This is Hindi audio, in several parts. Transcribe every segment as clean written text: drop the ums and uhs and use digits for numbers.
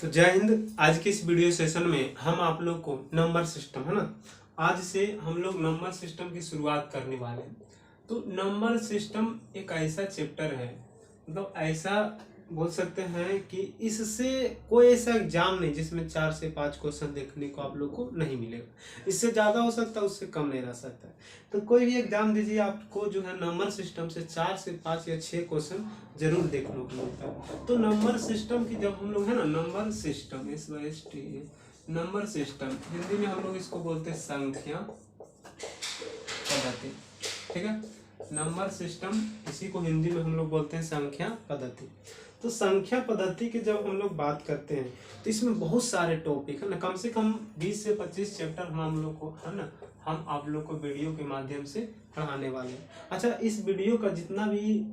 तो जय हिंद। आज के इस वीडियो सेशन में हम आप लोग को नंबर सिस्टम है ना, आज से हम लोग नंबर सिस्टम की शुरुआत करने वाले हैं। तो नंबर सिस्टम एक ऐसा चैप्टर है, मतलब ऐसा बोल सकते हैं कि इससे कोई ऐसा एग्जाम नहीं जिसमें 4 से 5 क्वेश्चन देखने को आप लोग को नहीं मिलेगा। इससे ज़्यादा हो सकता है, उससे कम नहीं रह सकता है। तो कोई भी एग्जाम दीजिए, आपको जो है नंबर सिस्टम से 4 से 5 या 6 क्वेश्चन जरूर देखने को मिलता है। तो नंबर सिस्टम की जब हम लोग है ना, number system number system Hindi में हम लोग इसको बोलते हैं संख्या पद्धति। ठीक है, नंबर सिस्टम इसी को हिंदी में हम लोग बोलते हैं संख्या पद्धति। तो संख्या पद्धति की जब हम लोग बात करते हैं तो इसमें बहुत सारे टॉपिक है ना, कम से कम 20 से 25 चैप्टर हम लोग को है ना, हम आप लोग को वीडियो के माध्यम से पढ़ाने वाले हैं। अच्छा, इस वीडियो का जितना भी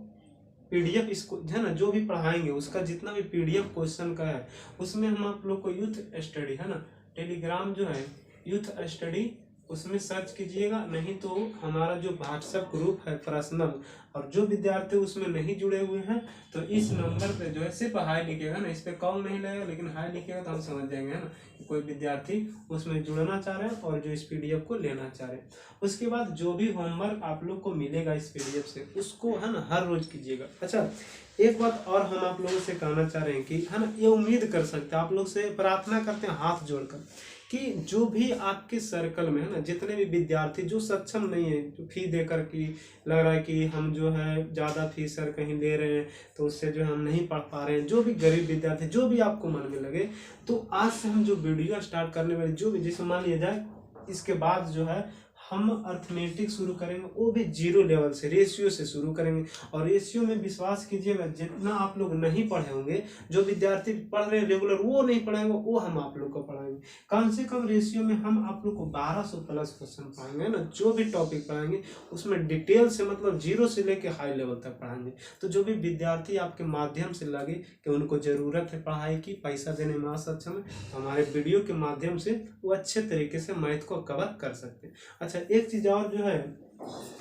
पीडीएफ इसको है ना, जो भी पढ़ाएंगे उसका जितना भी पीडीएफ क्वेश्चन का है, उसमें हम आप लोग को यूथ स्टडी है ना, टेलीग्राम जो है यूथ स्टडी, उसमें सर्च कीजिएगा। नहीं तो हमारा जो व्हाट्सएप ग्रुप है पर्सनल, और जो विद्यार्थी उसमें नहीं जुड़े हुए हैं तो इस नंबर पे जो है सिर्फ हाई लिखिएगा ना, इस पे कॉल नहीं लगेगा, लेकिन हाई लिखिएगा तो हम समझ जाएंगे है ना कि कोई विद्यार्थी उसमें जुड़ना चाह रहे हैं और जो इस पीडीएफ को लेना चाह रहे हैं। उसके बाद जो भी होमवर्क आप लोग को मिलेगा इस पीडीएफ से, उसको है ना हर रोज कीजिएगा। अच्छा, एक बात और हम आप लोगों से कहना चाह रहे हैं कि है ना, ये उम्मीद कर सकते हैं, आप लोग से प्रार्थना करते हैं हाथ जोड़कर कि जो भी आपके सर्कल में है ना, जितने भी विद्यार्थी जो सक्षम नहीं है, जो फी देकर की लग रहा है कि हम जो है ज़्यादा फीस सर कहीं ले रहे हैं तो उससे जो हम नहीं पढ़ पा रहे हैं, जो भी गरीब विद्यार्थी, जो भी आपको मन में लगे, तो आज से हम जो वीडियो स्टार्ट करने वाले, जो भी जैसे मान लिया जाए इसके बाद जो है हम अर्थमेटिक शुरू करेंगे, वो भी 0 लेवल से, रेशियो से शुरू करेंगे। और रेशियो में विश्वास कीजिएगा, जितना आप लोग नहीं पढ़े होंगे, जो विद्यार्थी पढ़ रहे हैं रेगुलर वो नहीं पढ़ेंगे, वो हम आप लोग को पढ़ाएंगे। कम से कम रेशियो में हम आप लोग को 1200 प्लस क्वेश्चन पढ़ाएंगे ना, जो भी टॉपिक पढ़ाएंगे उसमें डिटेल से, मतलब 0 से लेकर हाई लेवल तक पढ़ाएंगे। तो जो भी विद्यार्थी आपके माध्यम से लगे कि उनको ज़रूरत है पढ़ाई की, पैसा देने में असक्षम है, तो हमारे वीडियो के माध्यम से वो अच्छे तरीके से मैथ को कवर कर सकते हैं। अच्छा, एक चीज और जो है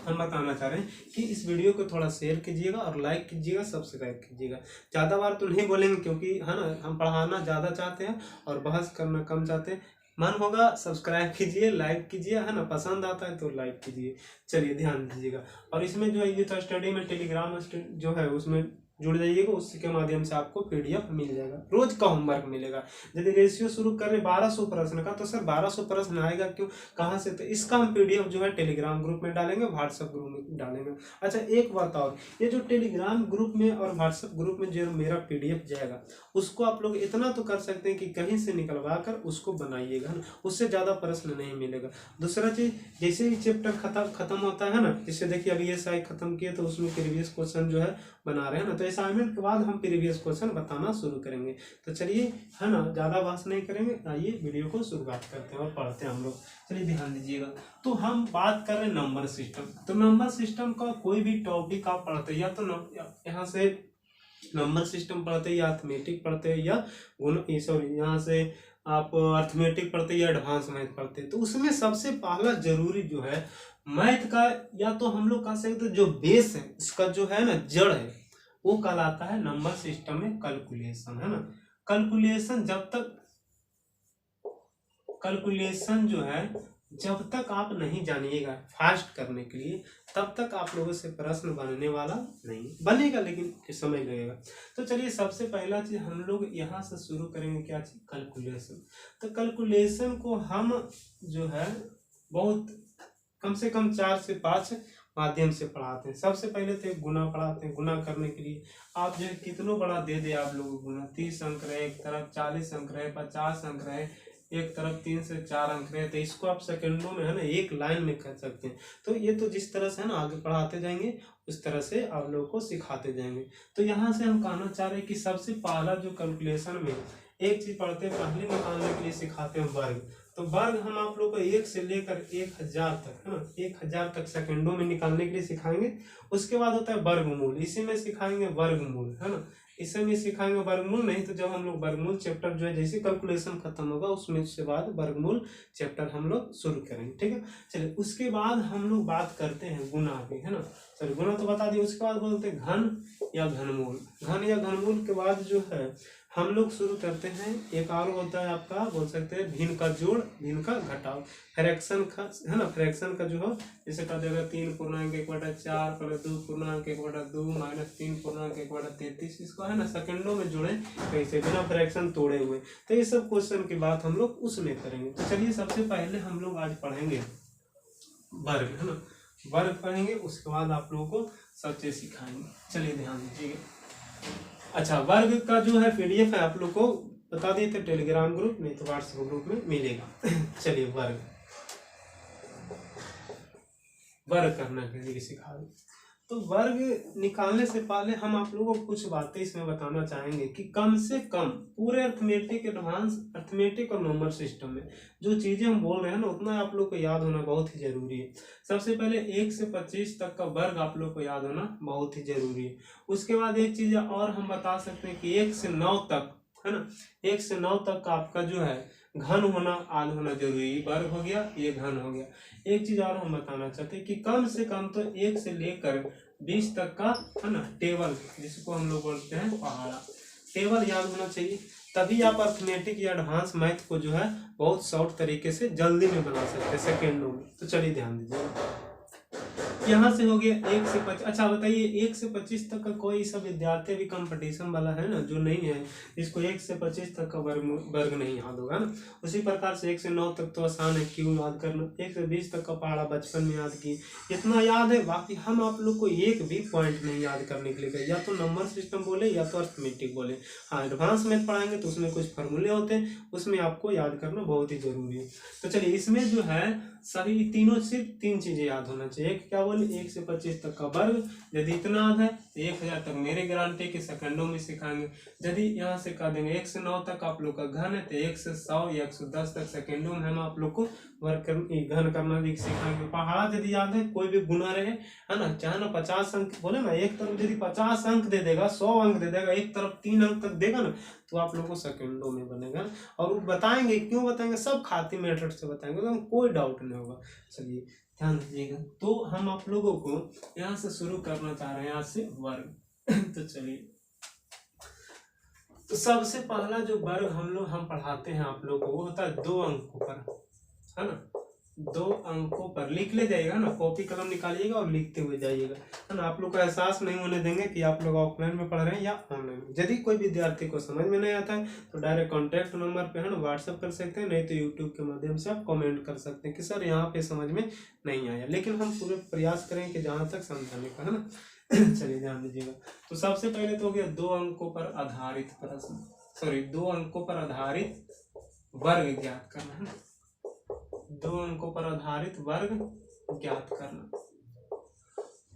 हम बताना चाह रहे हैं कि इस वीडियो को थोड़ा शेयर कीजिएगा और लाइक कीजिएगा, सब्सक्राइब कीजिएगा। ज़्यादा बार तो नहीं बोलेंगे क्योंकि है ना, हम पढ़ाना ज़्यादा चाहते हैं और बहस करना कम चाहते हैं। मन होगा सब्सक्राइब कीजिए, लाइक कीजिए, है ना, पसंद आता है तो लाइक कीजिए। चलिए ध्यान दीजिएगा। और इसमें जो है यूथ स्टडी में टेलीग्राम जो है उसमें जुड़ जाइएगा, उसके माध्यम से आपको पीडीएफ मिल जाएगा, रोज का होमवर्क मिलेगा। यदि रेशियो शुरू कर रहे 1200 प्रश्न का, तो सर 1200 प्रश्न आएगा क्यों, कहाँ से, तो इसका हम पीडीएफ जो है टेलीग्राम ग्रुप में डालेंगे, व्हाट्सएप ग्रुप में डालेंगे। अच्छा, एक बात और, ये जो टेलीग्राम ग्रुप में और व्हाट्सएप ग्रुप में जो मेरा पीडीएफ जाएगा, उसको आप लोग इतना तो कर सकते हैं कि कहीं से निकलवा कर उसको बनाइएगा, उससे ज़्यादा प्रश्न नहीं मिलेगा। दूसरा चीज़, जैसे ही चैप्टर खत्म होता है ना, जैसे देखिए अभी ये साइड खत्म किए तो उसमें प्रीवियस क्वेश्चन जो है बना रहे हैं ना, तो असाइनमेंट के बाद हम प्रीवियस क्वेश्चन बताना शुरू करेंगे। तो चलिए है ना, ज़्यादा बहस नहीं करेंगे, आइए वीडियो को शुरुआत करते हैं और पढ़ते हैं हम लोग। चलिए ध्यान दीजिएगा। तो हम बात कर रहे हैं नंबर सिस्टम। तो नंबर सिस्टम का कोई भी टॉपिक आप पढ़ते हैं, या तो यहाँ से नंबर सिस्टम पढ़ते हैं, या अर्थमेटिक पढ़ते हैं, या यहाँ से आप अर्थमेटिक पढ़ते हैं या एडवांस मैथ पढ़ते हैं, तो उसमें सबसे पहला जरूरी जो है मैथ का, या तो हम लोग कह सकते हैं जो बेस है इसका जो है ना, जड़ है, वो कहलाता है नंबर सिस्टम में कैलकुलेशन, है ना। कैलकुलेशन जो है, जब तक आप नहीं जानिएगा फास्ट करने के लिए, तब तक आप लोगों से प्रश्न बनने वाला नहीं बनेगा, लेकिन समय लगेगा। तो चलिए सबसे पहला चीज हम लोग यहाँ से शुरू करेंगे, क्या चीज, कैलकुलेशन। तो कैलकुलेशन को हम जो है बहुत कम से कम 4 से 5 माध्यम से पढ़ाते हैं। सबसे पहले तो एक गुना पढ़ाते हैं। गुना करने के लिए आप जो है कितना बड़ा दे दे आप लोगों को गुना, 30 अंक रहे एक तरफ, 40 अंक रहे, 50 अंक रहे एक तरफ, 3 से 4 अंक रहे, तो इसको आप सेकंडों में है ना एक लाइन में कर सकते हैं। तो ये तो जिस तरह से है ना आगे पढ़ाते जाएंगे उस तरह से आप लोगों को सिखाते जाएंगे। तो यहाँ से हम कहना चाह रहे हैं कि सबसे पहला जो कैलकुलेशन में एक चीज पढ़ते हैं, पहले निकालने के लिए सिखाते हैं वर्ग। तो वर्ग हम आप लोग को 1 से लेकर 1000 तक है ना, 1000 तक सेकंडों में निकालने के लिए सिखाएंगे। उसके बाद होता है वर्गमूल, इसी में सिखाएंगे वर्गमूल, है ना, इसे में सिखाएंगे वर्गमूल। नहीं तो जब हम लोग वर्गमूल चैप्टर जो है जैसे कैलकुलेशन खत्म होगा उसमें से बाद वर्गमूल चैप्टर हम लोग शुरू करेंगे, ठीक है। चलिए उसके बाद हम लोग बात करते हैं गुना की, है ना। चलिए गुना तो बता दिए, उसके बाद बोलते हैं घन या घनमूल। घन या घनमूल के बाद जो है हम लोग शुरू करते हैं। एक और होता है आपका, बोल सकते हैं भिन्न का जोड़, भिन्न का घटाव, फ्रैक्शन का, है ना, फ्रैक्शन का जो हो, जैसे कह देगा 3.1/4 प्लस 2.1/2 माइनस 3.1/33, इसको है ना सेकंडों में जोड़े कैसे, बिना फ्रैक्शन तोड़े हुए। तो ये सब क्वेश्चन की बात हम लोग उसमें करेंगे। तो चलिए सबसे पहले हम लोग आज पढ़ेंगे वर्ग, है ना, वर्ग पढ़ेंगे, उसके बाद आप लोगों को सब चीज सिखाएंगे। चलिए ध्यान दीजिएगा। अच्छा, वर्ग का जो है पीडीएफ है आप लोग को बता दिए थे, टेलीग्राम ग्रुप नहीं तो व्हाट्सएप ग्रुप में मिलेगा। चलिए वर्ग करना के लिए सिखा दें। तो वर्ग निकालने से पहले हम आप लोगों को कुछ बातें इसमें बताना चाहेंगे कि कम से कम पूरे अर्थमेटिक, एडवांस अर्थमेटिक और नंबर सिस्टम में जो चीजें हम बोल रहे हैं ना, उतना आप लोग को याद होना बहुत ही जरूरी है। सबसे पहले 1 से 25 तक का वर्ग आप लोग को याद होना बहुत ही जरूरी है। उसके बाद एक चीज और हम बता सकते हैं कि 1 से 9 तक, है ना, 1 से 9 तक का आपका जो है घन होना, आध होना जरूरी। वर्ग हो गया, ये घन हो गया। एक चीज और हम बताना चाहते हैं कि कम से कम तो 1 से लेकर 20 तक का, है ना, टेबल, जिसको हम लोग बोलते हैं पहाड़ा, टेबल याद होना चाहिए। तभी आप अर्थमेटिक या एडवांस मैथ को जो है बहुत शॉर्ट तरीके से जल्दी में बना सकते हैं, सेकेंडों में। तो चलिए ध्यान दीजिए, यहाँ से हो गया 1 से 25। अच्छा बताइए, 1 से 25 तक का कोई सा विद्यार्थी भी कंपटीशन वाला है ना जो नहीं है, इसको 1 से 25 तक का वर्ग नहीं याद होगा ना। उसी प्रकार से 1 से 9 तक तो आसान है, क्यों याद करना। 1 से 20 तक का पहाड़ा बचपन में याद की, इतना याद है। बाकी हम आप लोग को एक भी पॉइंट नहीं याद करने के लिए कहे, या तो नंबर सिस्टम बोले या तो अर्थमेटिक बोले। हाँ, एडवांस मैथ पढ़ाएंगे तो उसमें कुछ फॉर्मूले होते हैं, उसमें आपको याद करना बहुत ही जरूरी है। तो चलिए, इसमें जो है सभी तीनों सिर्फ 3 चीजें याद होना चाहिए। एक क्या बोले, 1 से 25 तक का वर्ग, यदि इतना याद है तो 1000 तक मेरे गारंटी के सेकंडों में सिखाएंगे। यदि यहाँ से कह देंगे 1 से 9 तक आप लोग का घन है, तो 1 से 100 या 110 तक सेकंडों में हम आप लोग को वर्ग घन करना भी सिखाएंगे। पहाड़ा यदि याद है, कोई भी गुना रहे, है ना, चाहे ना 50 अंक बोले ना, एक तरफ यदि 50 अंक दे देगा, 100 अंक दे देगा, एक तरफ 3 अंक तक देगा ना, तो आप लोगों को सेकंडों में बनेगा। और वो बताएंगे, क्यों बताएंगे, सब खाती मेथड से बताएंगे, तो कोई डाउट नहीं होगा। चलिए ध्यान दीजिएगा। तो हम आप लोगों को यहाँ से शुरू करना चाह रहे हैं, यहाँ से वर्ग। तो चलिए, तो सबसे पहला जो वर्ग हम पढ़ाते हैं आप लोगों को, वो होता है 2 अंकों पर, है ना, 2 अंकों पर। लिख ले जाइएगा ना, कॉपी कलम निकालिएगा और लिखते हुए जाइएगा, है ना। आप लोग को एहसास नहीं होने देंगे कि आप लोग ऑफलाइन में पढ़ रहे हैं या ऑनलाइन में। यदि कोई विद्यार्थी को समझ में नहीं आता है तो डायरेक्ट कॉन्टैक्ट नंबर पे, है ना, व्हाट्सएप कर सकते हैं, नहीं तो यूट्यूब के माध्यम से आप कमेंट कर सकते हैं कि सर यहाँ पे समझ में नहीं आया। लेकिन हम पूरे प्रयास करें कि जहाँ तक समझाने का, है ना। चलिए ध्यान दीजिएगा। तो सबसे पहले तो हो गया 2 अंकों पर आधारित प्रश्न, सॉरी 2 अंकों पर आधारित वर्ग ज्ञात करना, है ना, 2 अंकों पर आधारित वर्ग ज्ञात करना।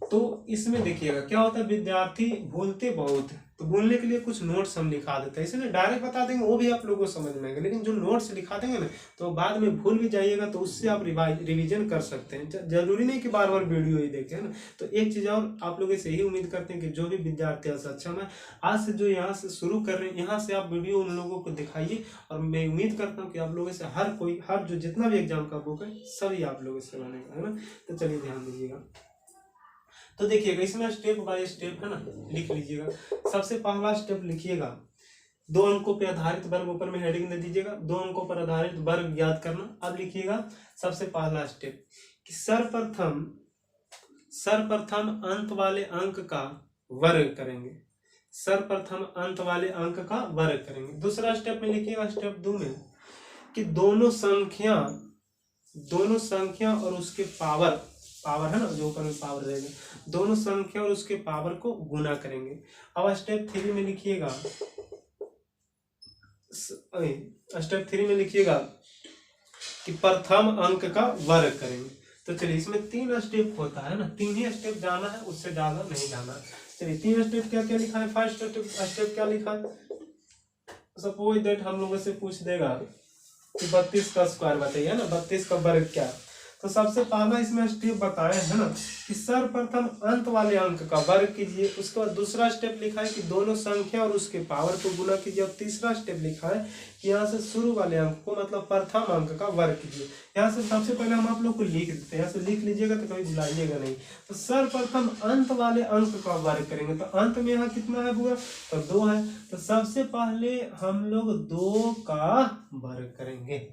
तो इसमें देखिएगा क्या होता है, विद्यार्थी भूलते बहुत है, तो भूलने के लिए कुछ नोट्स हम लिखा देते हैं। इसलिए डायरेक्ट बता देंगे वो भी आप लोगों को समझ में आएगा, लेकिन जो नोट्स लिखा देंगे ना, तो बाद में भूल भी जाइएगा, तो उससे आप रिवीजन कर सकते हैं। जरूरी नहीं कि बार बार वीडियो ही देखें, है ना। तो एक चीज और आप लोगों से यही उम्मीद करते हैं कि जो भी विद्यार्थी सक्षम है, आज से जो यहाँ से शुरू कर रहे हैं, यहाँ से आप वीडियो उन लोगों को दिखाइए। और मैं उम्मीद करता हूँ कि आप लोगों से हर जो जितना भी एग्जाम का बुक है सभी आप लोगों से बनेगा, है ना। तो चलिए ध्यान दीजिएगा। तो देखिएगा, इसमें स्टेप बाय स्टेप, है ना, लिख लीजिएगा। सबसे पहला स्टेप लिखिएगा, 2 अंकों पर आधारित वर्ग, ऊपर में हेडिंग दे दीजिएगा, 2 अंकों पर आधारित वर्ग ज्ञात करना। अब लिखिएगा सबसे पहला स्टेप कि सर्वप्रथम अंत वाले अंक का वर्ग करेंगे, सर्वप्रथम अंत वाले अंक का वर्ग करेंगे। दूसरा स्टेप में लिखिएगा, स्टेप 2 में, कि दोनों संख्या और उसके पावर, है ना, जो ऊपर में पावर रहेगा, दोनों संख्या और उसके पावर को गुना करेंगे। अब स्टेप 3 में लिखिएगा, स्टेप 3 में लिखिएगा कि प्रथम अंक का वर्ग करेंगे। तो चलिए, इसमें 3 स्टेप होता है ना, 3 ही स्टेप जाना है, उससे ज्यादा नहीं जाना है। चलिए 3 स्टेप क्या क्या लिखा है। फर्स्ट स्टेप क्या लिखा है, सपोज दैट हम लोगों से पूछ देगा कि 32 का स्क्वायर बताइए ना, 32 का वर्ग क्या। तो सबसे पहला इसमें स्टेप बताया है ना कि सर्वप्रथम अंत वाले अंक का वर्ग कीजिए। उसके बाद दूसरा स्टेप लिखा है कि दोनों संख्या और उसके पावर को गुना कीजिए। और तीसरा स्टेप लिखा है कि यहाँ से शुरू वाले अंक को मतलब प्रथम अंक का वर्ग कीजिए। यहाँ से सबसे पहले हम आप लोग को लिख देते हैं, यहाँ से लिख लीजिएगा तो कभी भुलाइएगा नहीं। तो सर्वप्रथम अंत वाले अंक का वर्ग करेंगे। तो अंत में यहाँ कितना है बुआ, तो 2 है। तो सबसे पहले हम लोग 2 का वर्ग करेंगे।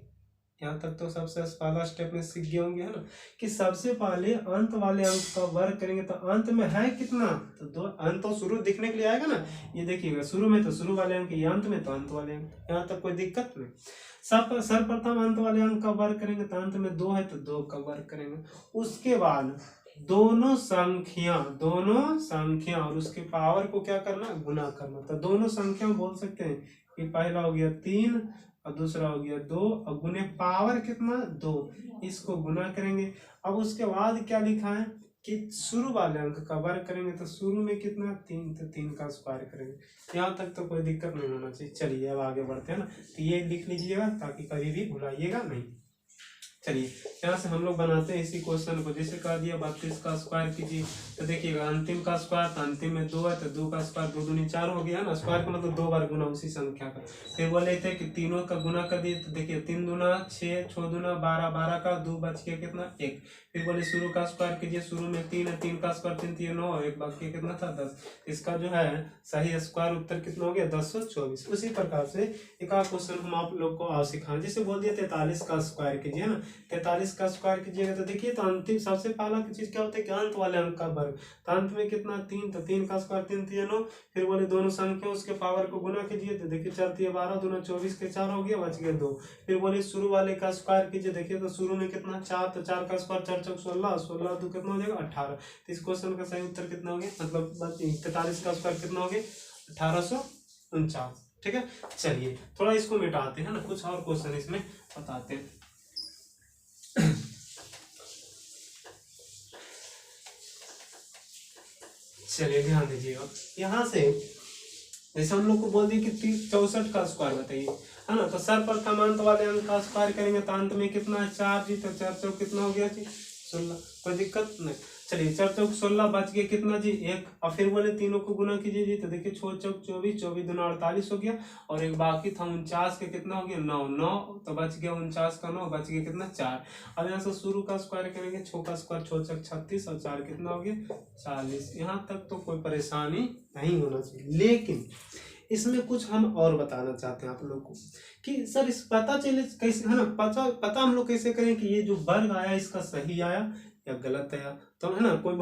यहाँ तक तो सबसे पहला स्टेप में सीख गए होंगे है ना कि सबसे पहले अंत वाले अंक का वर्ग करेंगे। तो अंत में है कितना, तो 2। अंत तो शुरू दिखने के लिए आएगा ना, ये देखिएगा शुरू में तो शुरू वाले अंक, ये अंत में तो अंत वाले अंक, यहाँ तक कोई दिक्कत नहीं। सर्वप्रथम अंत वाले अंक का वर्ग करेंगे तो अंत में 2 है तो 2 का वर्ग करेंगे। उसके बाद दोनों संख्या और उसके पावर को क्या करना, गुना करना। तो दोनों संख्या बोल सकते हैं कि पहला हो गया 3 और दूसरा हो गया 2 और गुने पावर कितना 2, इसको गुना करेंगे। अब उसके बाद क्या लिखा है कि शुरू वाले अंक का वर्ग करेंगे। तो शुरू में कितना 3, तो 3 का स्क्वायर करेंगे। यहाँ तक तो कोई दिक्कत नहीं होना चाहिए। चलिए अब आगे बढ़ते हैं ना, तो ये लिख लीजिएगा ताकि कभी भी भुलाइएगा नहीं। चलिए यहाँ से हम लोग बनाते हैं इसी क्वेश्चन को। जैसे कह दिया 32 का स्क्वायर कीजिए, तो देखिएगा अंतिम का स्क्वायर, तो अंतिम में 2 है तो 2 का स्क्वायर 2 दूनी 4 हो गया ना। स्क्वायर का मतलब 2 बार गुना उसी संख्या का। फिर बोले थे कि तीनों का गुना कर दिए, तो देखिए 3 दूना 6, 6 दूना 12, 12 का 2 बच गया कितना 1। फिर बोले शुरू का स्क्वायर कीजिए, शुरू में 3 है, 3 का स्क्वायर 3 3 9, एक बाकी कितना था 10। इसका जो है सही स्क्वायर उत्तर कितना हो गया 1024। उसी प्रकार से एक और क्वेश्चन हम आप लोग को और सिखाएं। जैसे बोल दिया 43 का स्क्वायर कीजिए ना, 43 का स्क्वायर कीजिएगा तो देखिए तो अंतिम सबसे पहला चीज क्या होता है कि अंत वाले अंक का वर्ग। तो अंत में कितना 3, तो 3 का स्क्वायर 3 3 9। फिर बोले दोनों संख्या उसके पावर को गुना कीजिए, तो देखिए 4 3 12 दूना 24 के 4 हो गया, बच गया 2। फिर बोले शुरू वाले का स्क्वायर कीजिए, देखिए तो शुरू में कितना 4, तो 4 का स्क्वायर 4 4 16, 16 2 कितना हो जाएगा 18। तो इस क्वेश्चन का सही उत्तर कितना हो गया, मतलब 43 का स्क्वायर कितना हो गया 1849। ठीक है, चलिए थोड़ा इसको मिटाते हैं ना, कुछ और क्वेश्चन इसमें बताते हैं। चलिए ध्यान दीजिएगा, यहाँ से जैसे हम लोग को बोल दिए कि 64 का स्क्वायर बताइए है ना। तो सर्वप्रथम अंत वाले अंक का स्क्वायर करेंगे तो अंत में कितना है 4 जी, तो 4 चौक कितना हो गया जी 16, कोई दिक्कत नहीं। चलिए 4 चौक 16 बच गया कितना जी 1। और फिर बोले तीनों को गुना कीजिए जी, तो देखिए 6 चौक 24, 24 दूना 48 हो गया। और एक बाकी था 49 के कितना हो गया 9 9, तो बच गया 49 का 9, बच गया कितना 4। अब यहाँ से शुरू का स्क्वायर करेंगे, 6 का स्क्वायर 6 चौक 36 और 4 कितना हो गया 40। यहाँ तक तो कोई परेशानी नहीं होना चाहिए। लेकिन इसमें कुछ हम और बताना चाहते हैं आप लोग को कि सर इस पता चले कैसे है ना, पता हम लोग कैसे करें कि ये जो वर्ग आया इसका सही आया या गलत आया। तो है ना कोई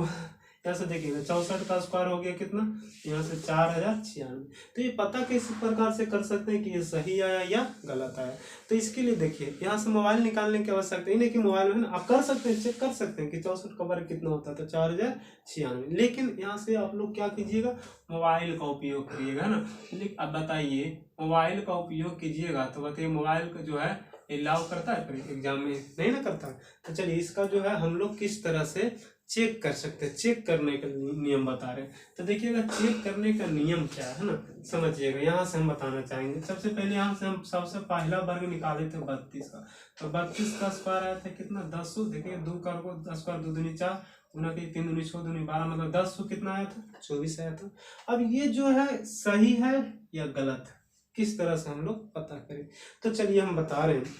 यहाँ से देखिएगा 64 का स्क्वायर हो गया कितना, यहाँ से 4096। तो ये पता किस प्रकार से कर सकते हैं कि ये सही आया या गलत आया। तो इसके लिए देखिए यहाँ से मोबाइल निकालने की आवश्यकता ही नहीं कि मोबाइल में ना आप कर सकते हैं, चेक कर सकते हैं कि 64 का वर्ग कितना होता है, तो 4096। लेकिन यहाँ से आप लोग क्या कीजिएगा, मोबाइल का उपयोग करिएगा ना। लेकिन अब बताइए मोबाइल का उपयोग कीजिएगा तो बताइए मोबाइल का जो है अलाउ करता है एग्जाम में, नहीं ना करता। तो चलिए इसका जो है हम लोग किस तरह से चेक कर सकते हैं, चेक करने का नियम बता रहे हैं। तो देखिएगा चेक करने का नियम क्या है ना, समझिएगा। यहाँ से हम बताना चाहेंगे। सबसे पहले यहाँ से हम सबसे पहला वर्ग निकाले थे 32 का, तो 32 का स्क्वायर आया था कितना 10। देखिए 2 का स्क्वायर 2 दूनी 4 गुना के 3 दूनी 6 दूनी 12, मतलब 10 कितना आया था 24 आया था। अब ये जो है सही है या गलत है, किस तरह से हम लोग पता करें। तो चलिए हम बता रहे हैं,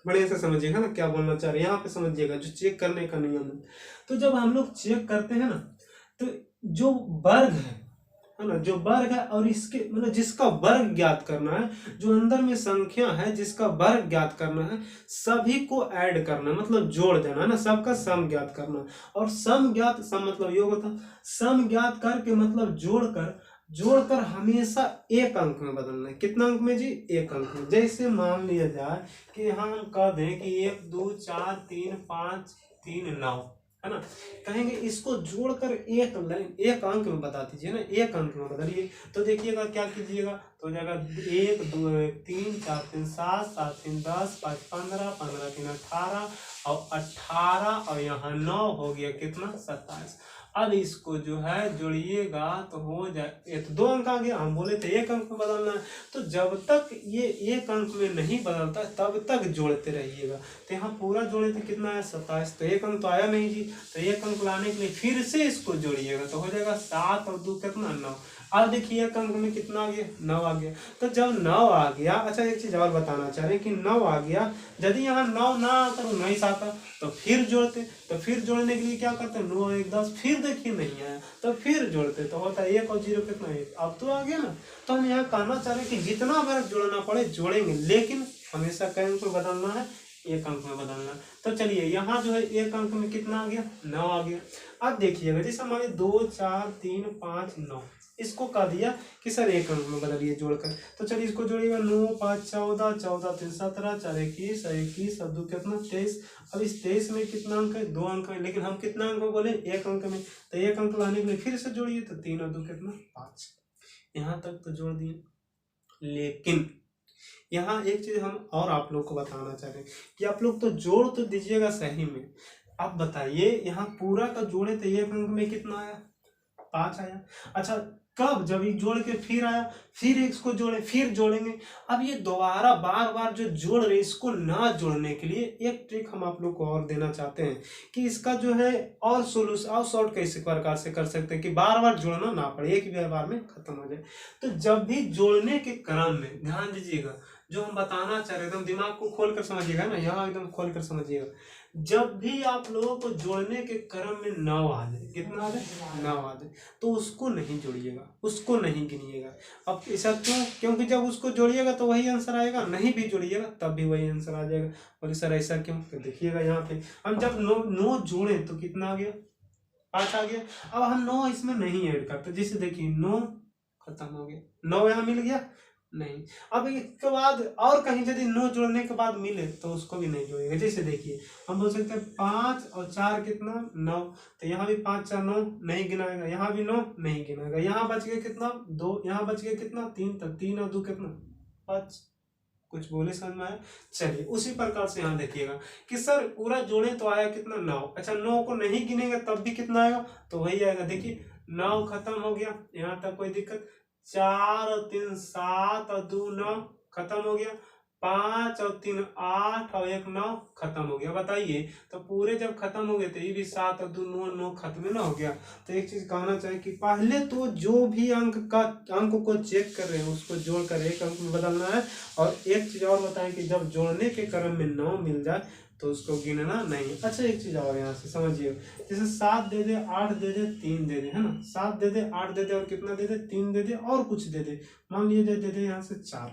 बढ़िया से समझिएगा ना क्या बोलना चाह रहे हैं। यहाँ पे समझिएगा जो चेक करने का नियम है। तो जब हम लोग चेक करते हैं ना, तो जो वर्ग है ना, जो वर्ग है और इसके मतलब जिसका वर्ग ज्ञात करना है, जो अंदर में संख्या है जिसका वर्ग ज्ञात करना है, सभी को ऐड करना, मतलब जोड़ देना है ना, सबका सम ज्ञात करना। और सम ज्ञात, सम मतलब योग होता, सम ज्ञात करके मतलब जोड़कर हमेशा एक अंक में बदलना है। कितना अंक में जी, एक अंक में। जैसे मान लिया जाए कि हम कह दें कि 1 2 4 3 5 3 9 है ना, कहेंगे इसको जोड़कर एक लाइन एक अंक में बता दीजिए ना, एक अंक में बदलिए। तो देखिएगा क्या कीजिएगा, तो हो जाएगा 1 2 3 4 3 7 7 3 10 5 15 15 3 18 और 18 और यहाँ 9 हो गया कितना 27। अब इसको जो है जोड़िएगा तो हो जाए, ये तो 2 अंक आ गया, हम बोले थे 1 अंक में बदलना है, तो जब तक ये 1 अंक में नहीं बदलता तब तक जोड़ते रहिएगा। तो यहाँ पूरा जोड़े तो कितना है 27, तो 1 अंक तो आया नहीं जी, तो 1 अंक लाने के लिए फिर से इसको जोड़िएगा तो हो जाएगा 7 और 2 कितना 9। अब देखिए 1 अंक में कितना आ गया 9 आ गया। तो जब 9 आ गया, अच्छा एक चीज और बताना चाह रहे हैं कि 9 आ गया, यदि यहाँ 9 ना आकर 19 आता तो फिर जोड़ते, तो फिर जोड़ने के लिए क्या करते 9 1 10, फिर देखिए नहीं आया तो फिर जोड़ते, तो होता है 1 और 0 कितना 1, अब तो आ गया ना। तो हम यहाँ कहना चाह रहे हैं कि जितना बार जोड़ना पड़े जोड़ेंगे, लेकिन हमेशा कई अंक में बदलना है, 1 अंक में बदलना है। तो चलिए यहाँ जो है 1 अंक में कितना आ गया 9 आ गया। अब देखिएगा जैसे हमारे 2 4 3 5 9, इसको कह दिया कि सर 1 अंक में बदलिए जोड़कर, तो चलिए इसको जोड़िएगा 9 5 14 14 3 17 4 21 21 और 2 कितना 23। अब इस 23 में कितना अंक है 2 अंक है, लेकिन हम कितना अंक बोले 1 अंक में, तो 1 अंक लाने के लिए फिर से जोड़िए तो 3 और 2 कितना 5, यहाँ तक तो जोड़ दिए। लेकिन यहाँ एक चीज हम और आप लोग को बताना चाह रहे हैं कि आप लोग तो जोड़ तो दीजिएगा सही में, अब बताइए यहाँ पूरा का जोड़े तो 1 अंक में कितना आया 5 आया। अच्छा कब, जब ये जोड़ के फिर आया, फिर इसको जोड़े, फिर जोड़ेंगे। अब ये दोबारा बार बार जो जोड़ रहे, इसको ना जोड़ने के लिए एक ट्रिक हम आप लोग को और देना चाहते हैं कि इसका जो है और सोल्यूशन और शॉर्ट कैसे प्रकार से कर सकते हैं कि बार बार जोड़ना ना पड़े, एक ही बार में खत्म हो जाए। तो जब भी जोड़ने के क्रम में ध्यान दीजिएगा, जो हम बताना चाह रहे हैं एकदम दिमाग को खोल कर समझिएगा ना, यहाँ एकदम खोल कर समझिएगा, जब भी आप लोगों को जोड़ने के क्रम में 9 आ जाए, कितना आ जाए 9 आ जाए, तो उसको नहीं जोड़िएगा, उसको नहीं गिनिएगा। अब ऐसा क्यों, क्योंकि जब उसको जोड़िएगा तो वही आंसर आएगा, नहीं भी जोड़िएगा तब भी वही आंसर आ जाएगा। बोले सर ऐसा क्यों, तो देखिएगा यहाँ पे हम जब 9 जोड़े तो कितना आ गया 5 आ गया। अब हम 9 इसमें नहीं ऐड करते, जैसे देखिए 9 खत्म हो गया, 9 यहाँ मिल गया नहीं। अब इसके बाद और कहीं यदि 9 जोड़ने के बाद मिले तो उसको भी नहीं जोड़ेगा। जैसे देखिए हम बोल सकते हैं 5 और 4 कितना 9, तो यहाँ भी 5 4 9 नहीं गिनाएगा, यहाँ भी 9 नहीं गिनाएगा, यहाँ बच गया कितना 2, यहाँ बच गया कितना 3, तक 3 और 2 कितना 5। कुछ बोले समझ में आया। चलिए उसी प्रकार से यहाँ देखिएगा कि सर पूरा जोड़े तो आया कितना 9, अच्छा 9 को नहीं गिनेगा तब भी कितना आएगा, तो वही आएगा। देखिए 9 खत्म हो गया, यहाँ तक कोई दिक्कत, 4 और 3 7 और 2 9 खत्म हो गया, 5 और 3 8 और 1 9 खत्म हो गया। बताइए तो पूरे जब खत्म हो गए तो ये भी 7 और 2 9 9 खत्म ना हो गया। तो एक चीज कहना चाहिए कि पहले तो जो भी अंक को चेक कर रहे हैं उसको जोड़कर 1 अंक में बदलना है। और एक चीज और बताएं कि जब जोड़ने के क्रम में 9 मिल जाए तो उसको गिनना नहीं। अच्छा एक चीज और यहाँ से समझिए, जैसे 7 दे दे 8 दे दे 3 दे दे, है ना, 7 दे दे 8 दे दे और कितना दे दे 3 दे दे और कुछ दे दे, मान लीजिए दे दे यहाँ से 4,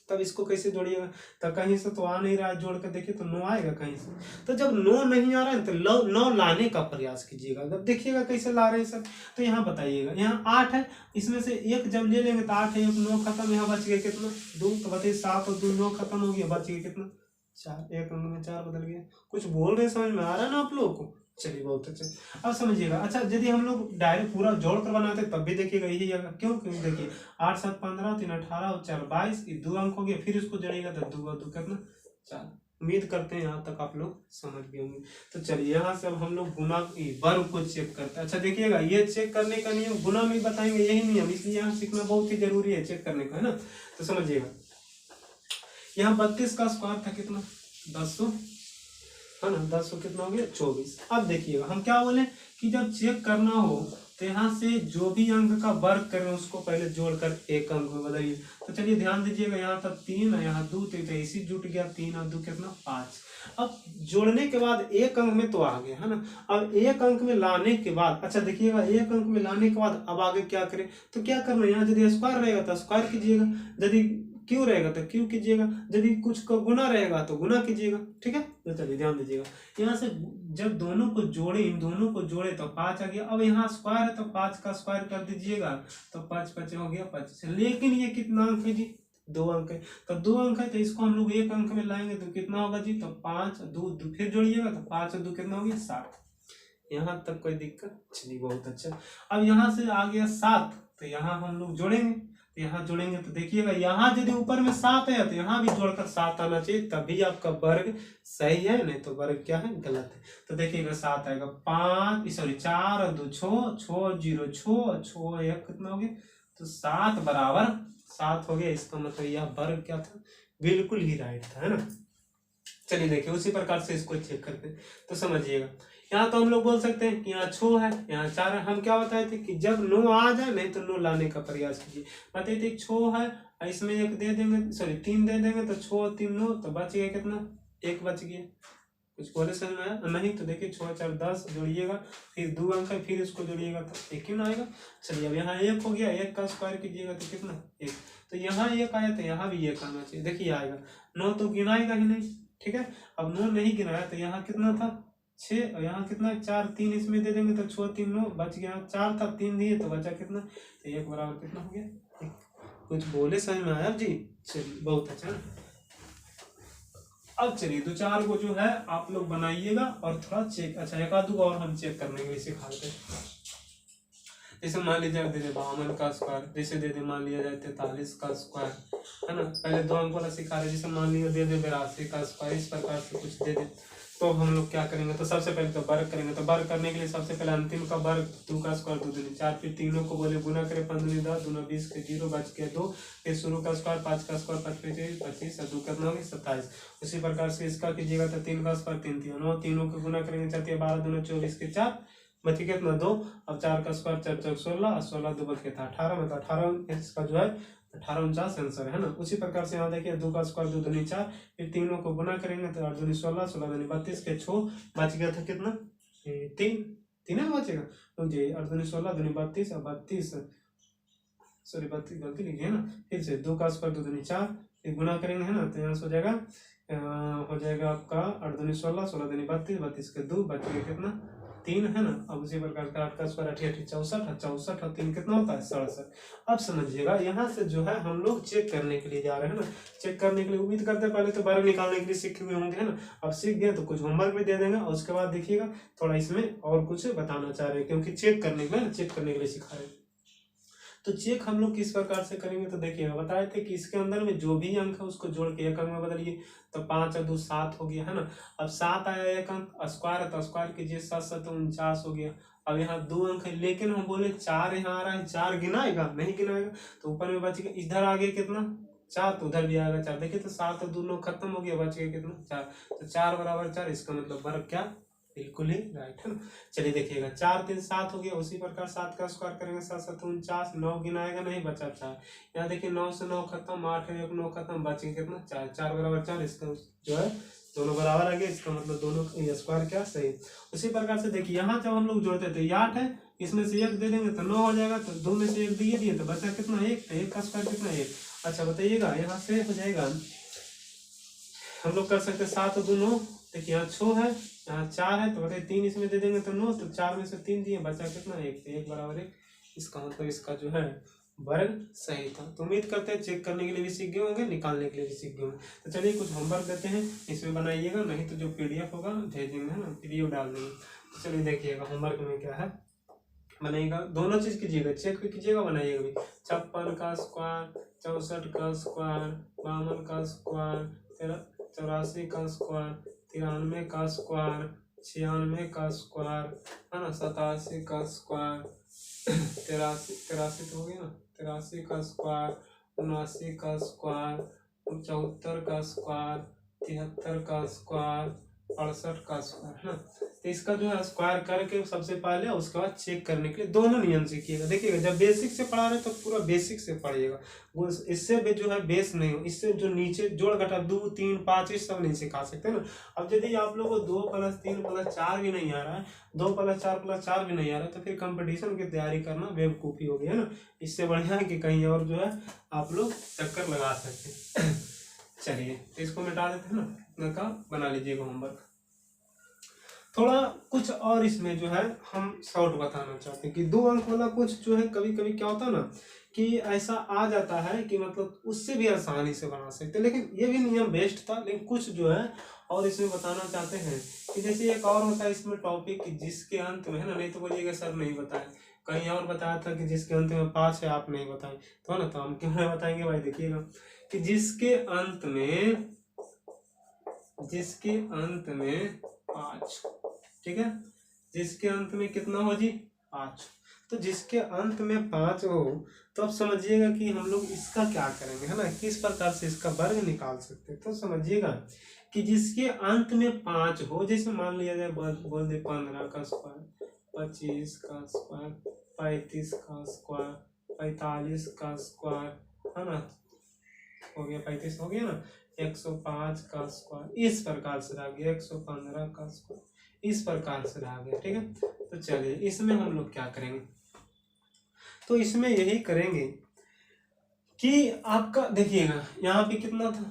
तब इसको कैसे जोड़िएगा, तो कहीं से तो आ नहीं रहा है, जोड़ कर देखिए तो 9 आएगा कहीं से। तो जब 9 नहीं आ रहा है तो 9 लाने का प्रयास कीजिएगा, जब देखिएगा कैसे ला रहे हैं सर। तो यहाँ बताइएगा, यहाँ 8 है, इसमें से 1 जब ले लेंगे तो 8 है 1 9 खत्म, यहाँ बच गया कितना 2, तो बताइए 7 और 2 9 खत्म हो गया, बच गया कितना 4, 1 अंक में 4 बदल गया। कुछ बोल रहे समझ में आ रहा है ना आप लोगों को। चलिए बहुत अच्छा, अब समझिएगा। अच्छा यदि हम लोग डायरेक्ट पूरा जोड़ कर बनाते तब भी देखिएगा यही आएगा, क्यों, क्योंकि देखिए 8 7 15 3 18 और 4 22, ये 2 अंक हो गया, फिर इसको जोड़ेगा तो 2 और 2 कितना 4। उम्मीद करते हैं यहाँ तक आप लोग समझ गए होंगे। तो चलिए यहाँ से अब हम लोग गुना वर्ग को चेक करते हैं। अच्छा देखिएगा ये चेक करने का नियम गुना में बताएंगे, यही नियम, इसलिए यहाँ सीखना बहुत ही जरूरी है चेक करने का, है ना। तो समझिएगा यहाँ 32 का स्क्वायर था कितना 1000, है ना, 1000 कितना हो गया 24। अब देखिएगा हम क्या बोले कि जब चेक करना हो तो यहाँ से जो भी अंक का वर्ग करें उसको पहले जोड़कर 1 अंक में बदलिए। तो चलिए ध्यान दीजिएगा, यहाँ तक 3 है, यहाँ 2 थे, तो इसी जुट गया 3 और 2 कितना 5। अब जोड़ने के बाद 1 अंक में तो आ गया, है ना। अब 1 अंक में लाने के बाद, अच्छा देखिएगा 1 अंक में लाने के बाद अब आगे क्या करें, तो क्या करना है, यहाँ यदि स्क्वायर रहेगा तो स्क्वायर कीजिएगा, यदि क्यों रहेगा तो क्यों कीजिएगा, यदि कुछ का गुना रहेगा तो गुना कीजिएगा, ठीक है। तो चलिए ध्यान दीजिएगा, यहाँ से जब दोनों को जोड़े, इन दोनों को जोड़े तो 5 आ गया। अब यहाँ स्क्वायर है तो 5 का स्क्वायर कर दीजिएगा तो 5 5 हो गया 25। लेकिन ये कितना अंक है जी 2 अंक है, तो 2 अंक है तो इसको हम लोग 1 अंक में लाएंगे तो कितना होगा जी, तो 5 2 फिर जोड़िएगा तो 5 और 2 कितना हो गया 7। यहाँ तक कोई दिक्कत, चलिए बहुत अच्छा। अब यहाँ से आ गया 7, तो यहाँ हम लोग जोड़ेंगे, तो यहाँ जोड़ेंगे तो देखिएगा यहाँ यदि ऊपर में 7 है तो यहाँ भी जोड़कर 7 आना चाहिए, तभी आपका वर्ग सही है, नहीं तो वर्ग क्या है, गलत है। तो देखिएगा 7 आएगा, 4 और 2 6 6 0 6 6 1 कितना हो गया, तो 7 बराबर 7 हो गया। इसका मतलब यह वर्ग क्या था, बिल्कुल ही राइट था, है ना। चलिए देखिए उसी प्रकार से इसको चेक करते हैं तो समझिएगा। यहाँ तो हम लोग बोल सकते हैं कि यहाँ 6 है, यहाँ 4 है। हम क्या बताए थे कि जब 9 आ जाए, नहीं तो 9 लाने का प्रयास कीजिए। बताइए थे 6 है, इसमें 1 दे देंगे, सॉरी 3 दे देंगे, तो 6 और 3 9, तो बच गया कितना, 1 बच गया। कुछ बोले समझ में आया नहीं, तो देखिए 6 4 10 जोड़िएगा, फिर 2 अंक है, फिर इसको जोड़िएगा तो 1 क्यों ना आएगा। चलिए अब यहाँ 1 हो गया, 1 का स्क्वायर कीजिएगा तो कितना 1, तो यहाँ 1 आया तो यहाँ भी 1 आना चाहिए। देखिए आएगा 9 तो गिनाएगा ही नहीं, ठीक है। अब 9 नहीं गिनाया तो यहाँ कितना था 6, और यहाँ कितना 4 3 इसमें दे देंगे तो 6 3 9 बच गया, 4 था 3 दिए तो बचा कितना, तो 1 बराबर कितना हो गया 1। कुछ बोले समझ में आया जी। चलिए बहुत अच्छा। अब चलिए 2 4 को जो है आप लोग बनाइएगा और थोड़ा चेक, अच्छा एक आध और हम चेक करने के लिए सिखाते हैं। जैसे मान लीजिए दे दे 52 का स्क्वायर, जैसे दे दे मान लिया जाए 43 का स्क्वायर, है ना। पहले 2 अंक वाला सिखा रहे, जैसे मान लिया दे दे 82 का स्क्वायर, इस प्रकार से कुछ दे दे तो हम लोग क्या करेंगे, तो सबसे पहले तो वर्ग करेंगे। तो वर्ग करने के लिए सबसे पहले अंतिम का वर्ग 2 का स्क्वायर 2 दूनी 4, फिर तीनों को बोले गुना करें 5 दूनी 10 दूना 20 के 0 बच के 2, फिर शुरू का स्क्वायर 5 का स्क्वायर 5 25 25 और 2 कितना हो गया 27। उसी प्रकार से इसका कीजिएगा तो 3 का स्क्वायर 3 3 9, तीनों को गुना करेंगे 4 12 दूना 24 के 4 बच कितना 2, अब 4 का स्क्वायर 4 4 16 और 16 2 बच के था 18, मतलब 18 इसका जो है 18 49 आंसर है ना। उसी प्रकार से यहाँ देखिए 2 का स्क्वायर 2 दूनी 4, फिर तीनों को गुना करेंगे तो 8 दूनी 16 16 दूनी 32 के 6 बच गया था कितना 3 में बचेगा, तो जी 8 दूनी 16 दूनी 32 और 32 सॉरी 32 गलती लिखी है ना, फिर से 2 का स्क्वायर 2 दूनी 4, फिर गुना करेंगे है ना, तो यहाँ से हो जाएगा आपका 8 दूनी 16 16 दूनी 32 32 के 2 बच गया कितना 3, है ना। अब उसी प्रकार का 8 का स्क्वायर 88 64 64 और 3 कितना होता है 67। अब समझिएगा यहाँ से जो है हम लोग चेक करने के लिए जा रहे हैं ना, चेक करने के लिए उम्मीद करते हैं पहले तो वर्ग निकालने के लिए सीखे हुए होंगे, है ना। अब सीख गए तो कुछ होमवर्क भी दे देंगे और उसके बाद देखिएगा थोड़ा इसमें और कुछ बताना चाह रहे हैं, क्योंकि चेक करने के लिए चेक करने के लिए सिखा रहे हैं। तो चेक हम लोग किस प्रकार से करेंगे, तो देखिएगा बताए थे कि इसके अंदर में जो भी अंक है उसको जोड़ के एक अंक में बदलिए, तो 5 और 2 7 हो गया, है ना। अब 7 आया एक अंक, स्क्वायर है तो स्क्वायर कीजिए 7 7 49 हो गया। अब यहाँ 2 अंक है, लेकिन हम बोले 4 यहाँ आ रहा है, 4 गिनाएगा नहीं गिनाएगा, तो ऊपर में बच गया, इधर आगे कितना 4 तो उधर भी आएगा 4, देखिए तो 7 और 2 9 खत्म हो गया, बच गया कितना 4, तो 4 बराबर 4, इसका मतलब वर्ग क्या बिल्कुल ही राइट है ना। चलिए देखिएगा 4 3 7 हो गया, उसी प्रकार 7 का स्क्वायर करेंगे 7 7 49, 9 गिनाएगा नहीं बचा 4, यहाँ देखिए 9 से 9 खत्म, 8 1 9 खत्म, बचे कितना 4, 4 बराबर 4, इसका जो है दोनों बराबर आ गए, इसका मतलब दोनों स्क्वायर क्या सही। उसी प्रकार से देखिए यहाँ जब हम लोग जोड़ते थे 8 है, इसमें से 1 दे देंगे तो 9 हो जाएगा, तो 2 में से 1 दिए तो बचा कितना 1, तो 1 का स्क्वायर कितना 1। अच्छा बताइएगा यहाँ से हो जाएगा, हम लोग कर सकते 7 और 2 9, देखिए यहाँ 6 है, यहाँ 4 है, तो बताइए 3 इसमें दे देंगे तो 9, तो 4 में से 3 दिए बचा कितना 1, तो 1 बराबर 1, इसका मतलब इसका जो है वर्ग सही था। तो उम्मीद करते हैं चेक करने के लिए भी सीख गए होंगे, निकालने के लिए भी सीख गए होंगे। तो चलिए कुछ होमवर्क देते हैं, इसमें बनाइएगा, नहीं तो जो PDF होगा भेजेंगे, है ना, PDF डाल देंगे। तो चलिए देखिएगा होमवर्क में क्या है, बनाइएगा, दोनों चीज कीजिएगा, चेक भी कीजिएगा बनाइएगा भी। 56 का स्क्वायर, 64 का स्क्वायर, 52 का स्क्वायर, 84 का स्क्वायर, 93 का स्क्वायर, 96 का स्क्वायर, है ना, 87 का स्क्वायर, 83 तो हो गया ना, 83 का स्क्वायर, 79 का स्क्वायर, 74 का स्क्वायर, 73 का स्क्वायर, 68 का स्क्वायर, है ना। तो इसका जो है स्क्वायर करके सबसे पहले, उसके बाद चेक करने के लिए दोनों नियम सीखिएगा। देखिएगा जब बेसिक से पढ़ा रहे तो पूरा बेसिक से पढ़िएगा, वो इससे भी जो है बेस नहीं हो, इससे जो नीचे जोड़ घटा 2 3 5 इस सब नहीं सिखा सकते ना। अब यदि आप लोगों को 2 + 3 + 4 भी नहीं आ रहा है, 2 + 4 + 4 भी नहीं आ रहा है, तो फिर कंपटीशन की तैयारी करना बेवकूफ़ी हो गई, है ना। इससे बढ़िया है कि कहीं और जो है आप लोग चक्कर लगा सकते हैं। चलिए तो इसको मिटा देते हैं ना, इतना का बना लीजिएगा होमवर्क। थोड़ा कुछ और इसमें जो है हम शॉर्ट बताना चाहते हैं कि 2 अंक वाला कुछ जो है कभी कभी क्या होता है ना कि ऐसा आ जाता है कि मतलब उससे भी आसानी से बना सकते हैं, लेकिन ये भी नियम बेस्ट था, लेकिन कुछ जो है और इसमें बताना चाहते हैं कि जैसे एक और होता है इसमें टॉपिक जिसके अंत में, है ना, नहीं तो बोलिएगा सर नहीं बताए, कहीं और बताया था कि जिसके अंत में 5 है, आप नहीं बताएं तो ना, तो हम क्यों नहीं बताएंगे भाई। देखिएगा कि जिसके अंत में 5, ठीक है, जिसके अंत में कितना हो जी 5। तो जिसके अंत में 5 हो तो अब समझिएगा कि हम लोग इसका क्या करेंगे, है ना, किस प्रकार से इसका वर्ग निकाल सकते हैं। तो समझिएगा कि जिसके अंत में 5 हो, जैसे मान लिया जाए बोल दे 15 का स्क्वायर, 25 का स्क्वायर, 35 का स्क्वायर, 45 का स्क्वायर, है ना, हो गया 35 हो गया ना, 105 का स्क्वायर, इस प्रकार से रह गया 115 का स्क्वायर, इस प्रकार से रह गया, ठीक है। तो चलिए इसमें हम लोग क्या करेंगे, तो इसमें यही करेंगे कि आपका देखिएगा यहाँ पे कितना था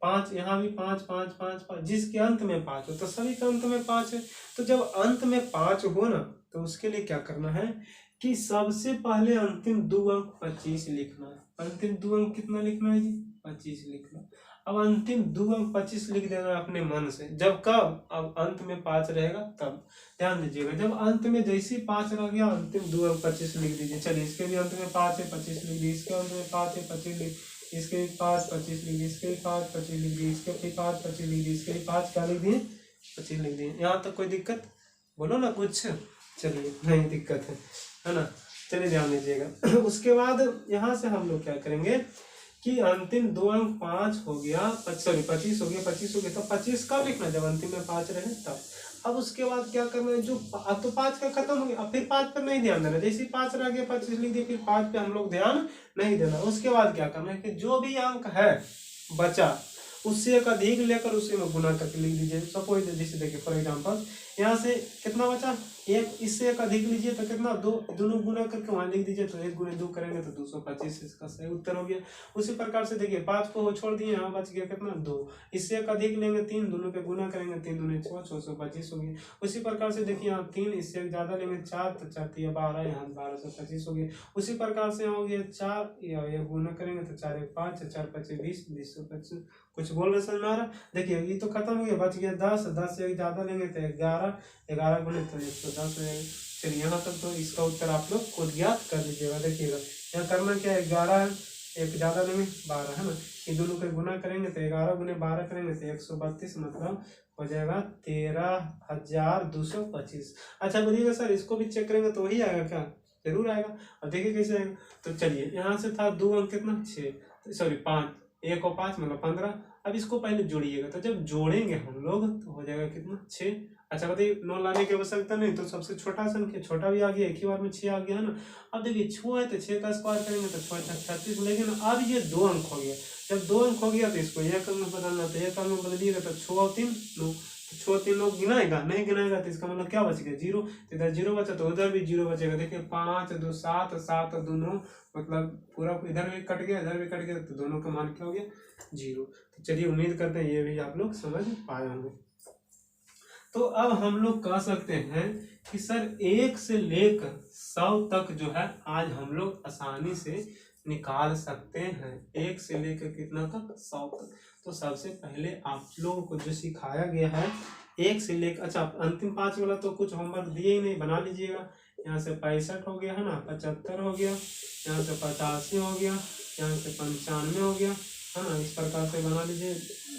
5, यहाँ भी 5 5 5 5, जिसके अंत में 5 हो तो सभी के अंत में 5 है। तो जब अंत में 5 हो ना, तो उसके लिए क्या करना है कि सबसे पहले अंतिम 2 अंक 25 लिखना है। अंतिम 2 अंक कितना लिखना है जी 25 लिखना। अब अंतिम 2 अंक 25 लिख देना अपने मन से, जब कब, अब अंत में 5 रहेगा तब। ध्यान दीजिएगा, जब अंत में जैसे 5 रह गया अंतिम 2 अंक 25 लिख दीजिए। चलिए इसके भी अंत में 5 है 25 लिख दीजिए, इसके अंत में 5 है 25 लिख, इसके भी 5 25 लिख दिए, इसके भी 5 25 लिख दिए, इसके भी 5 25 लिख दिए, इसके भी 5 क्या लिख दिए 25 लिख दिए। यहाँ तक कोई दिक्कत बोलो ना कुछ, चलिए नहीं दिक्कत है ना। चलिए ध्यान दीजिएगा। उसके बाद यहाँ से हम लोग क्या करेंगे कि अंतिम 2 अंक 5 हो गया, सॉरी 25 हो गया, 25 हो गया, तो 25 कब लिखना जब अंतिम में 5 रहे तब। अब उसके बाद क्या करना है, जो अब तो 5 का खत्म हो गया, अब फिर 5 पर नहीं ध्यान देना, जैसे 5 रह गया 25 लिख दिया, फिर 5 पे हम लोग ध्यान नहीं देना। उसके बाद क्या करना है कि जो भी अंक है बचा उससे एक अधिक लेकर उसी में गुना करके लिख दीजिए। सपोज जैसे देखिए फॉर एग्जांपल यहाँ से कितना बचा 1, इससे एक अधिक लीजिए तो कितना 2, दोनों गुना करके वहां लिख दीजिए, तो 1 गुने 2 करेंगे तो 225, इसका सही उत्तर हो गया। उसी प्रकार से देखिए 5 को छोड़ दिए, यहाँ बच गया कितना 2, इससे एक अधिक लेंगे 3, दोनों पे गुना करेंगे 3 दूनी 6, 625 हो गया। उसी प्रकार से देखिए यहाँ 3, इससे एक ज्यादा लेंगे 4, तो 4 3 12, यहाँ 1225 हो गया। उसी प्रकार से यहाँ हो गया 4, या गुना करेंगे तो 4 1 5, 4 5 20, 225। कुछ बोल रहे समझ में आ रहा। देखिए ये तो खत्म हो गया, बच गया 10, 10 से एक ज्यादा लेंगे तो 11, 11 गुने तो 110 हो जाएगा। चलिए यहाँ तक तो इसका उत्तर आप लोग खुद ज्ञात कर लीजिएगा। देखिएगा यहाँ करना क्या है, 11 है, एक ज्यादा लेंगे 12, है ना, ये दोनों के गुना करेंगे तो 11 गुने 12 करेंगे तो 132, मतलब हो जाएगा 13,225। अच्छा बोलिएगा सर इसको भी चेक करेंगे तो वही आएगा क्या, जरूर आएगा। और देखिए कैसे आएगा, तो चलिए यहाँ से था 2 अंक कितना 6, सॉरी 5, 1 और 5 मतलब 15। अब इसको पहले जोड़िएगा, तो जब जोड़ेंगे हम लोग तो हो जाएगा कितना 6। अच्छा बताइए 9 लाने की आवश्यकता नहीं, तो सबसे छोटा संख्या छोटा भी आ गया, एक ही बार में 6 आ गया, है ना। अब देखिए 6 है तो 6 का स्क्वायर करेंगे तो 6 36, लेकिन अब ये 2 अंक हो गया। जब 2 अंक हो गया तो इसको 1 अंक में बदलना, तो 1 अंक में बदलिएगा तो 6 और 3 9, 6 3 लोग गिनाएगा, नहीं गिनाएगा तो इसका मतलब क्या बच गया 0, तो इधर 0 बचा तो उधर भी 0 बचेगा। देखिए 5 2 7, 7 2 9, मतलब पूरा इधर भी कट गया इधर भी कट गया, तो दोनों का मान क्या हो गया 0। तो चलिए उम्मीद करते हैं ये भी आप लोग समझ पाए होंगे। तो अब हम लोग कह सकते हैं कि सर 1 से लेकर 100 तक जो है आज हम लोग आसानी से निकाल सकते हैं। 1 से लेकर कितना तक 100 तक। तो सबसे पहले आप लोगों को जो सिखाया गया है 1 से लेकर, अच्छा अंतिम 5 वाला तो कुछ होमवर्क दिए ही नहीं, बना लीजिएगा। यहाँ से 65 हो गया, है ना, 75 हो गया, यहाँ से 85 हो गया, यहाँ से 95 हो गया, है ना, इस प्रकार से बना लीजिए।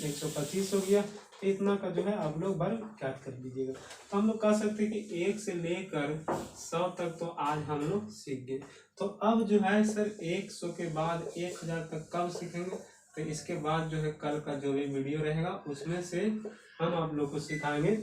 125 हो गया, तो इतना का जो है आप लोग वर्ग ज्ञात कर लीजिएगा। तो हम लोग कह सकते हैं कि 1 से लेकर 100 तक तो आज हम लोग सीख गए। तो अब जो है सर 100 के बाद 1000 तक कब सीखेंगे, तो इसके बाद जो है कल का जो भी वीडियो रहेगा उसमें से हम आप लोग को सिखाएंगे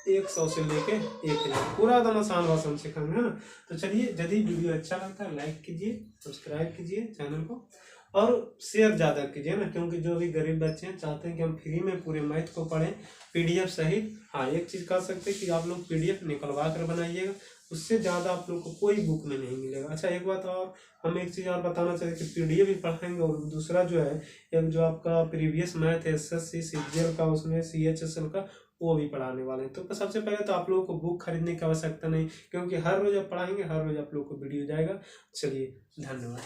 100 से लेके 1000, पूरा एकदम आसान भाषा सिखाएंगे, है ना। तो चलिए यदि वीडियो अच्छा लगता है लाइक कीजिए, सब्सक्राइब कीजिए चैनल को, और शेयर ज़्यादा कीजिए ना, क्योंकि जो भी गरीब बच्चे हैं चाहते हैं कि हम फ्री में पूरे मैथ को पढ़ें PDF सहित। हाँ एक चीज़ कह सकते हैं कि आप लोग PDF निकलवा कर बनाइएगा, उससे ज़्यादा आप लोग को कोई बुक में नहीं मिलेगा। अच्छा एक बात और हम एक चीज़ और बताना चाहिए कि PDF भी पढ़ाएंगे, और दूसरा जो है एक जो आपका प्रीवियस मैथ है SSC CGL का, उसमें CHSL का, वो भी पढ़ाने वाले हैं। तो सबसे पहले तो आप लोगों को बुक खरीदने की आवश्यकता नहीं, क्योंकि हर रोज आप पढ़ाएंगे, हर रोज आप लोगों को वीडियो जाएगा। चलिए धन्यवाद।